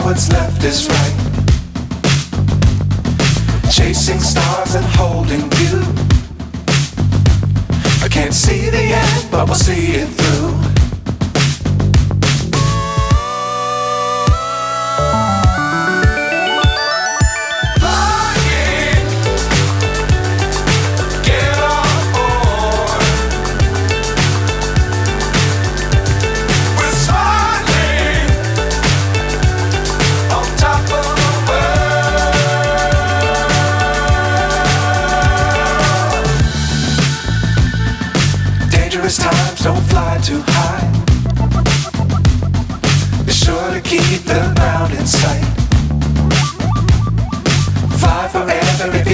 what's left is right. Chasing stars and holding you. I can't see the end, but we'll see it through. Times don't fly too high. Be sure to keep the ground in sight. Fly forever if